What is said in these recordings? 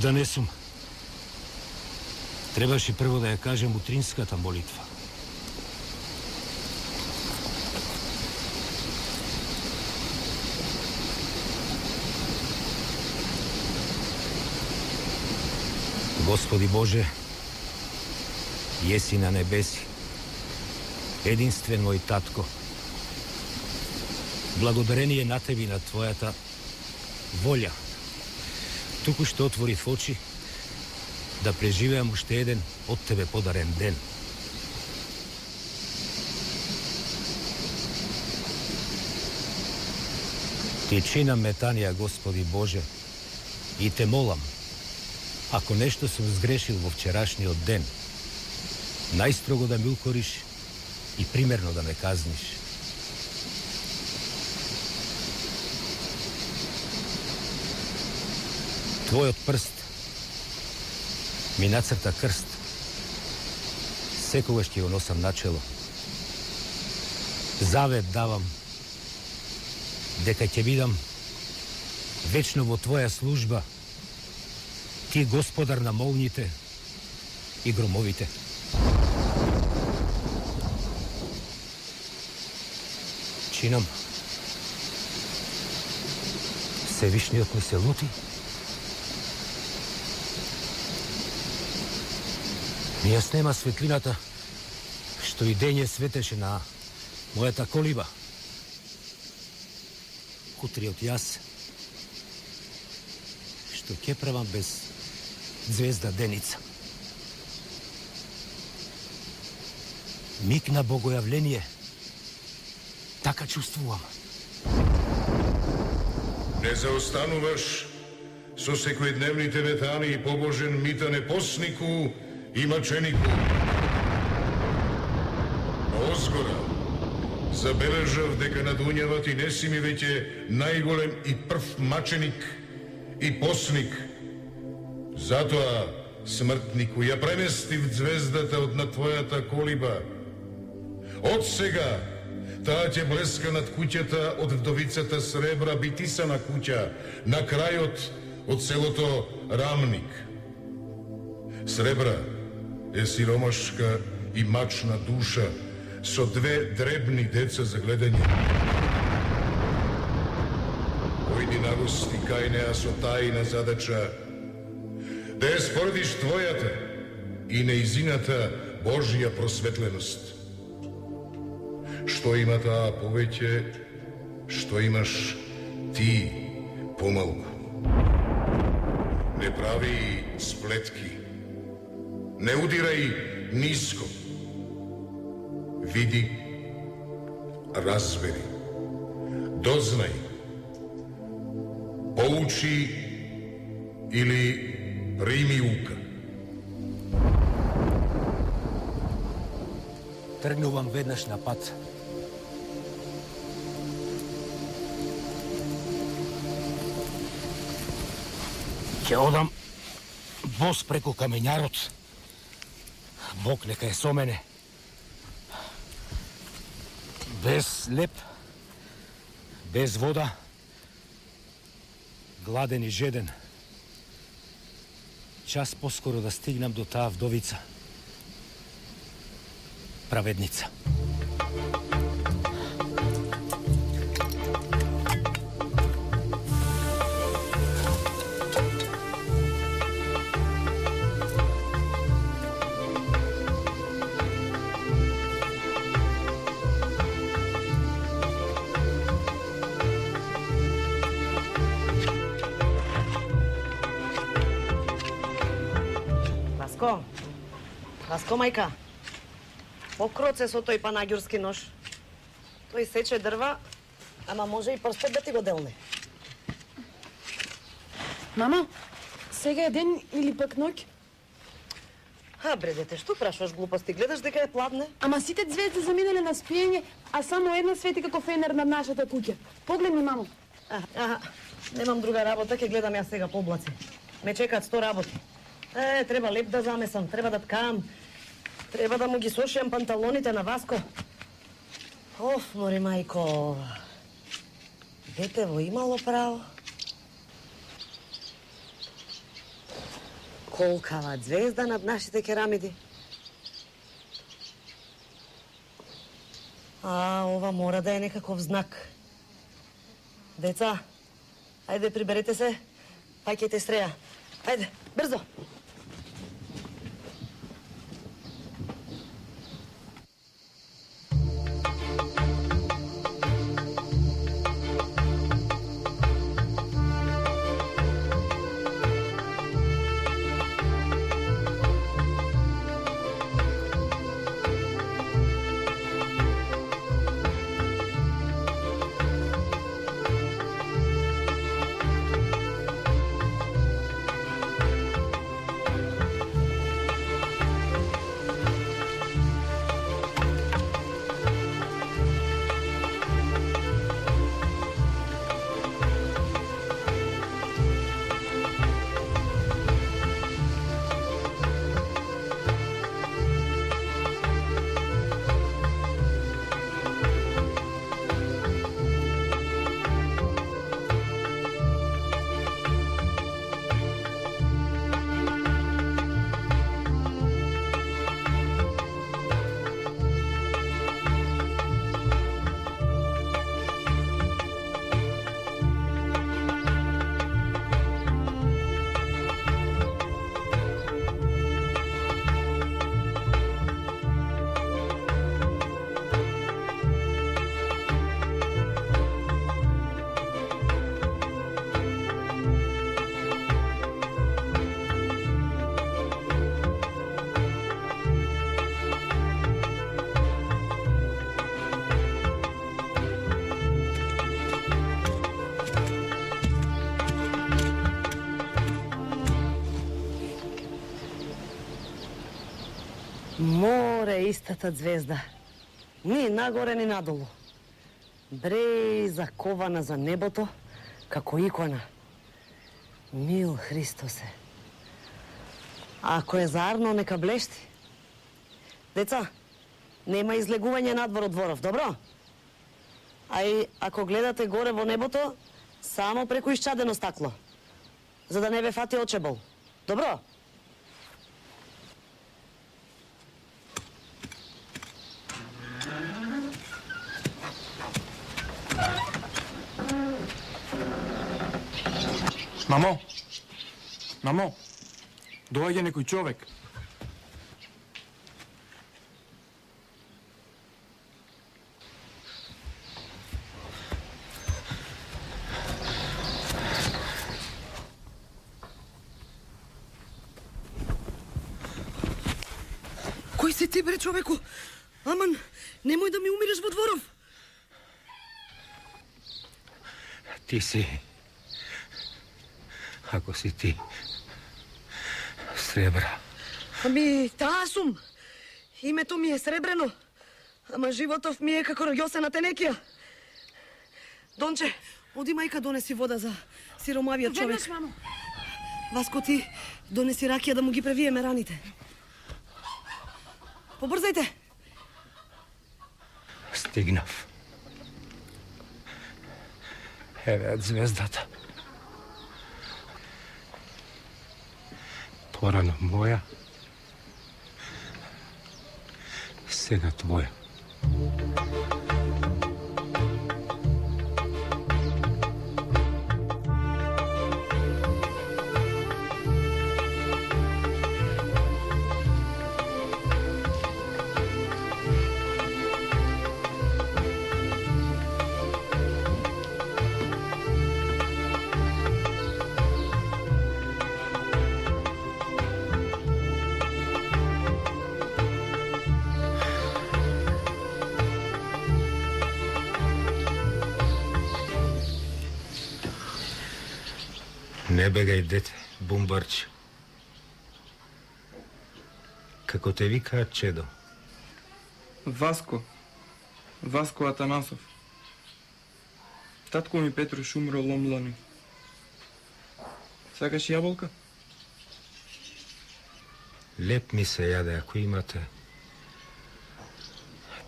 да не сум. Требаше прво да ја кажем утринската молитва. Господи Боже, јеси на небеси, единствен мој татко. Благодарение на Тебе и на Твојата волја. Туку што отворив очи да преживеам уште еден од Тебе подарен ден. Ти чинам метанија, Господи Боже, и Те молам, ако нешто сум сгрешил во вчерашниот ден, најстрого да ме укориш и примерно да ме казниш. Твојот прст ми нацрта крст. Секогаш ќе го носам начело. Завет давам дека ќе бидам вечно во Твоја служба. Ти Господар на молњите и громовите. Чинам. Севишниот ми се лути. Ми ја снема светлината што и дење светеше на мојата колиба. Утриот јас што ќе правам без звезда деница. Миг на богојавление. Така чувствувам. Не заостануваш со секојдневните метани и побожен митане постнику и маченику. Озгора забележав дека на дуњава ти не си ми веќе најголем и прв маченик и постник. Затоа, смртнику, ја преместив звездата од на твојата колиба. Од сега, таа ќе блеска над куќата од вдовицата Сребра, битисана куќа, на крајот од селото Рамник. Сребра е сиромашка и мачна душа со две дребни деца за гледање. Ојди нагости кај неа со тајна задача да ја споредиш твојата и неизината Божја просветленост. Што има таа повеќе, што имаш ти помалку. Не прави сплетки, не удирај ниско. Види, разбери, дознај, поучи или прими ука. Тргнувам веднаш на пат. Ќе одам бос преку камењарот. Бог нека е со мене. Без леп, без вода, гладен и жеден. Час поскоро да стигнам до таа вдовица. Праведница. Васко, мајка, покроце со тој панаѓурски нож. Тој сече дрва, ама може и прстот да ти го делне. Мама, сега е ден или пак ноќ? Бре, дете, што прашуваш глупости? Гледаш дека е пладне? Ама сите звезди заминале на спиење, а само една свети како фенер над нашата куќа. Погледни, мамо. Немам друга работа, ќе гледам јас сега по облаци. Ме чекаат 100 работи. Треба леп да замесам, треба да ткам, треба да му ги сошијам панталоните на Васко. Оф, мори мајко. Детево имало право. Колкава звезда над нашите керамиди. Ова мора да е некаков знак. Деца, ајде приберете се, паќете стреја. Ајде, брзо! Море истата звезда. Ни нагоре, ни надолу. Бреј закована за небото, како икона. Мил Христосе. Ако е зарно, нека блешти. Деца, нема излегување надвор од дворов, добро? А и ако гледате горе во небото, само преку исчадено стакло, за да не ве фати очебол. Добро? Мамо! Мамо! Доаѓа некој човек. Кој си ти, бре, човеку? Аман, немој да ми умиреш во дворов. Ти си... Ако си ти... Сребра. Ами, таа сум. Името ми е Сребрено. Ама животов ми е како Јосена Тенекија. Донче, оди мајка донеси вода за сиромавиот човек. Веднаш, мамо. Васко, ти донеси ракија да му ги превиеме раните. Побрзајте. Стигнав. Еве звездата. Порано моја, сега твоја. Не бегај, дете, бумбарче. Како те викаат, чедо? Васко. Васко Атанасов. Татко ми Петруш умро ломлани. Сакаш јаболка? Леп ми се јаде, ако имате.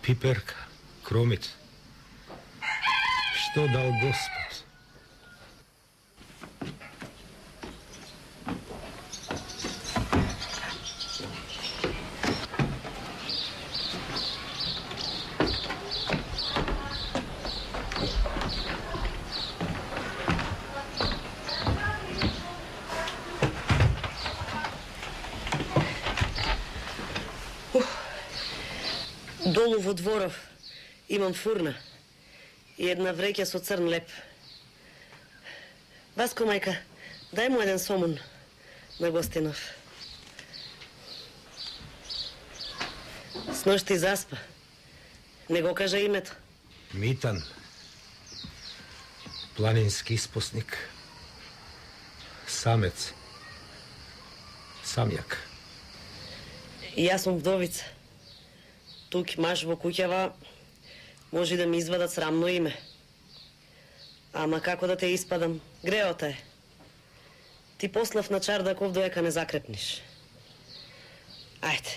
Пиперка, кромит. Што дал Господ? Долу во дворов имам фурна и една вреќа со црн леп. Васко, мајка, дај му еден сомун на Гостинов. Сношти заспа. Не го кажа името. Митан. Планински испосник. Самец. Самјак. И јас сум вдовица. Тук маш во куќава може да ми извадат срамно име. Ама како да те испадам? Греота е. Ти послав на Чардаков доека не закрепниш. Ајде.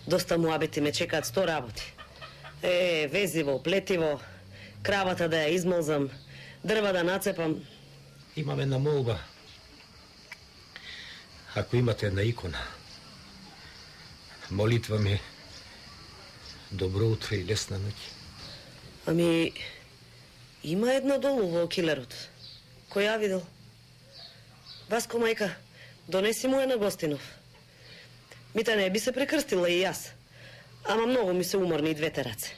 Доста муабети ме чекаат 100 работи. Везиво, плетиво, кравата да ја измолзам, дрва да нацепам. Имам една молба. Ако имате една икона, молитва ми добро утро и лесна ноќ. Ами, има една долу во килерот. Кој ја видел? Васко, мајка, донеси му е на Гостинов. Мита не би се прекрстила и јас. Ама многу ми се уморни и двете раце.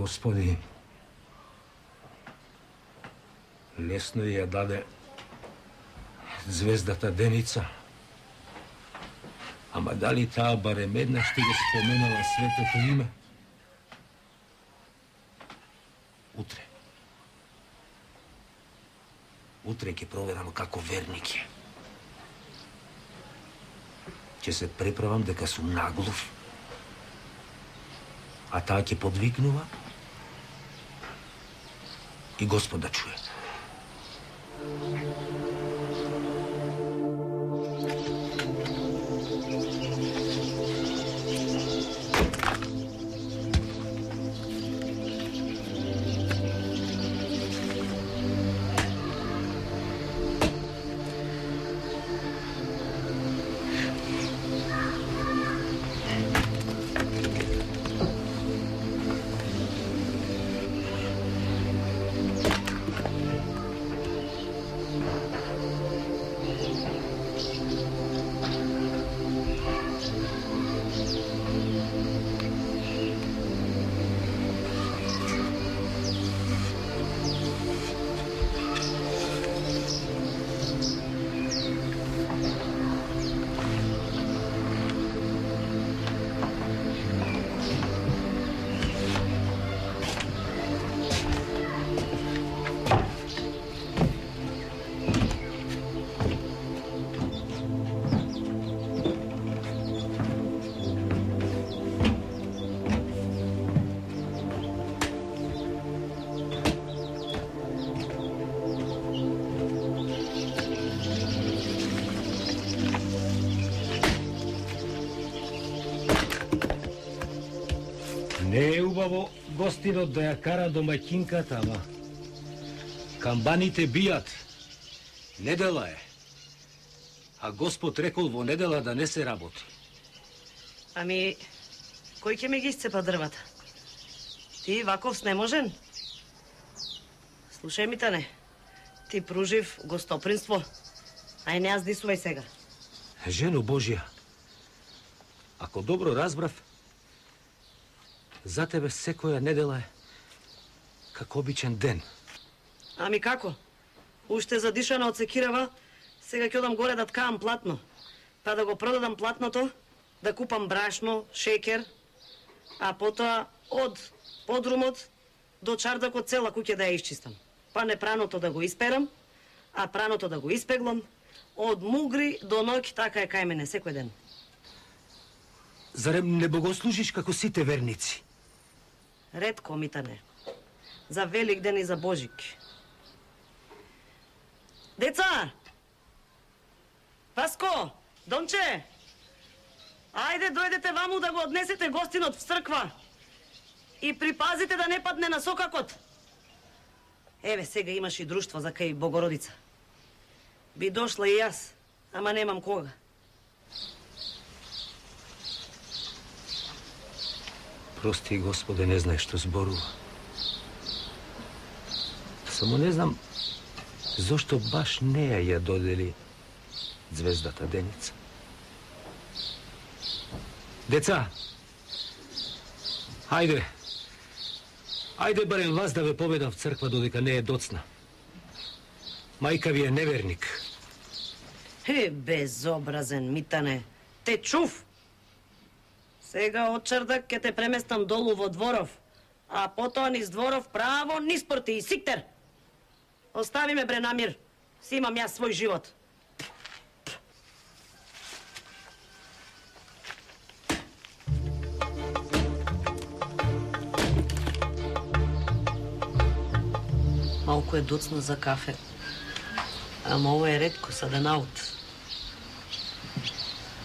Господи, лесно ја даде звездата Деница. Ама дали таа барем еднаш ти го споменала светото име? Утре ќе проверам како верник е. Ќе се преправам дека сум наглов, а таа ќе подвикнува и Господ да чуе. Не е убаво гостинот да ја кара домаќинката, ама камбаните бијат. Недела е. А Господ рекол во недела да не се работи. Ами, кој ќе ми ги исцепа дрвата? Ти, ваков снеможен? Слушај, Митане, ти пружив гостопринство, ај не аздисувај сега. Жено Божја, ако добро разбрав, за тебе секоја недела е како обичен ден. Ами како? Уште задишана од секирава, сега ќе одам горе да ткаам платно, па да го продадам платното, да купам брашно, шекер, а потоа од подрумот до чардакот цела куќа да ја исчистам. Па непраното да го исперам, а праното да го испеглам, од мугри до ноќ, така е кај мене секој ден. Зарем не богослужиш како сите верници? Ретко, Митане. За Велик ден и за Божик. Деца! Васко! Донче! Ајде, дојдете ваму да го однесете гостинот в црква. И припазите да не падне на сокакот. Еве, сега имаш и друштво за кај Богородица. Би дошла и јас, ама немам кога. Прости, Господе, не знаеш што зборува. Само не знам зошто баш неја ја додели звездата Деница. Деца, ајде. Ајде барем вас да ве поведам в црква додека не е доцна. Мајка ви е неверник. Безобразен, Митане. Те чув. Сега од чардак ќе те преместам долу во дворов, а потоа низ дворов право низ порти и сиктер. Остави ме, бре, на мир. Си имам јас свој живот. Малку е доцна за кафе. Ама ова е ретко саден аут.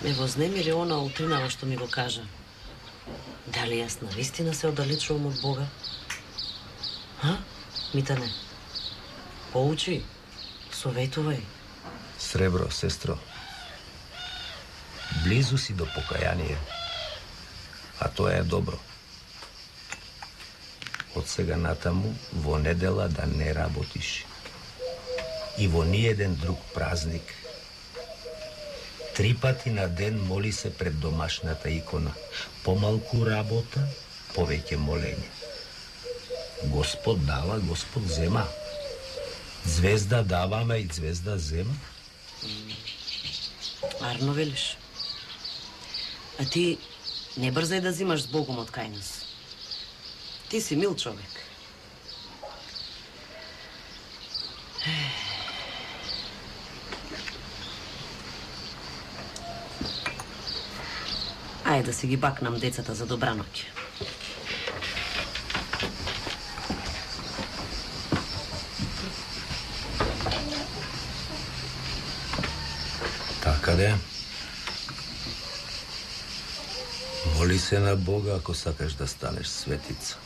Ме вознемири она утринава што ми го кажа. Дали јас навистина се оддалечувам од Бога? Митане, поучи, советувај. Сребро, сестро, близу си до покаяние, а тоа е добро. Од сега натаму во недела да не работиш. И во ниеден друг празник. 3 пати на ден моли се пред домашната икона. Помалку работа, повеќе молење. Господ дава, Господ зема. Звезда даваме и звезда зема. Арно велиш. А ти не брзај да зимаш с Богом од кај нас. Ти си мил човек. Ајде да си ги бакнам децата за добра ноќ. Така де. Моли се на Бога ако сакаш да станеш светица.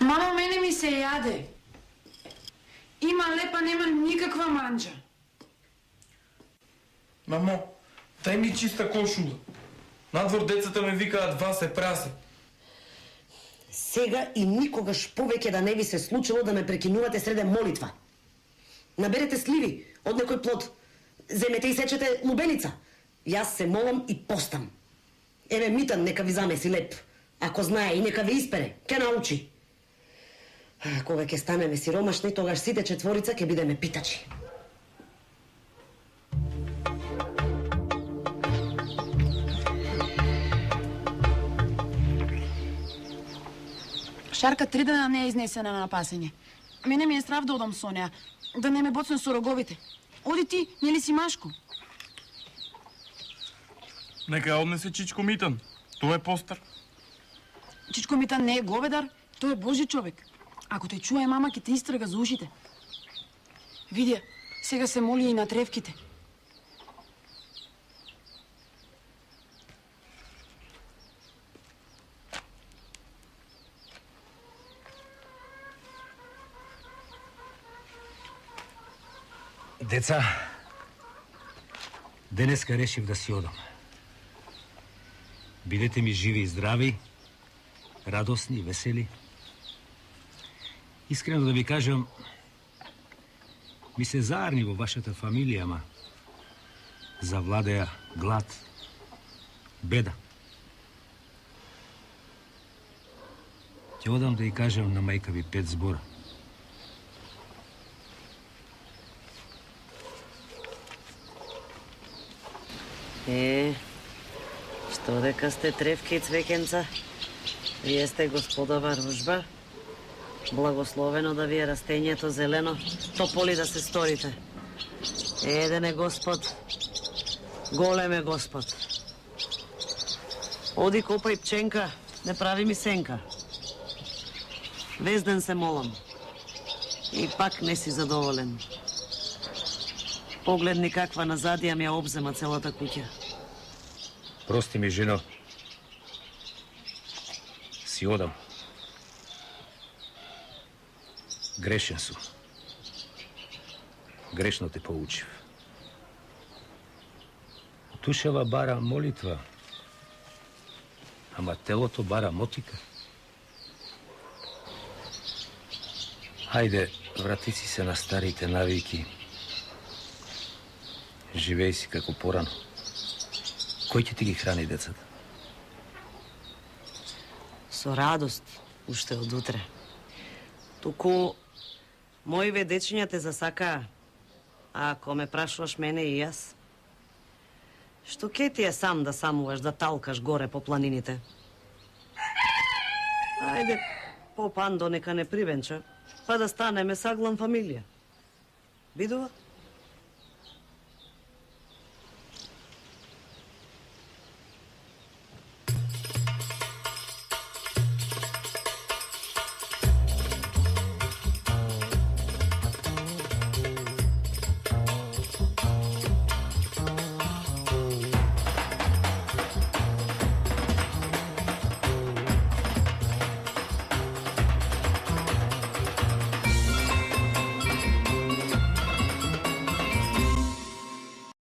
Мамо, мене ми се јаде. Има лепа, нема никаква манџа. Мамо, дај ми чиста кошула. Надвор децата ме викаат Васе, прасе. Сега и никогаш повеќе да не ви се случило да ме прекинувате среде молитва. Наберете сливи од некој плод. Земете и сечете лубеница. Јас се молам и постам. Еве Митан нека ви замеси леп. Ако знае и нека ви испере, ќе научи. Кога ќе станеме сиромашни, тогаш сите четворица ќе бидеме питачи. Шарка 3 дена не е изнесена на пасење. Мене ми е страв да одам со неа, да не ме боцне со роговите. Оди ти, нели си машко? Нека ја однесе Чичко Митан. Тоа е постар. Чичко Митан не е говедар, тој е Божи човек. Ако те чуе мама, ќе те истрга за ушите. Види, сега се моли и на тревките. Деца, денеска решив да си одам. Бидете ми живи и здрави, радосни, весели. Искрено да ви кажам, ми се заарни во вашата фамилија, ама завладеа глад, беда. Ќе одам да ја кажам на мајка ви 5 збора. Што дека сте тревки и цвекенца, вие сте господова ружба. Благословено да ви е растењето зелено, тополи да се сторите. Еден е Господ, голем е Господ. Оди копај пченка, не прави ми сенка. Вез ден се молам. И пак не си задоволен. Погледни каква назадија ми ја обзема целата куќа. Прости ми, жено. Си одам. Грешен сум. Грешно те поучив. Душава бара молитва, ама телото бара мотика. Хајде, врати си се на старите навики. Живеј си како порано. Кој ќе ти ги храни децата? Со радост, уште од утре. Туку, моиве дечиња те засакаа, а ако ме прашуваш мене и јас, што ке ти е сам да самуваш, да талкаш горе по планините? Ајде, попан до нека не привенча, па да станеме саглан фамилија. Видува?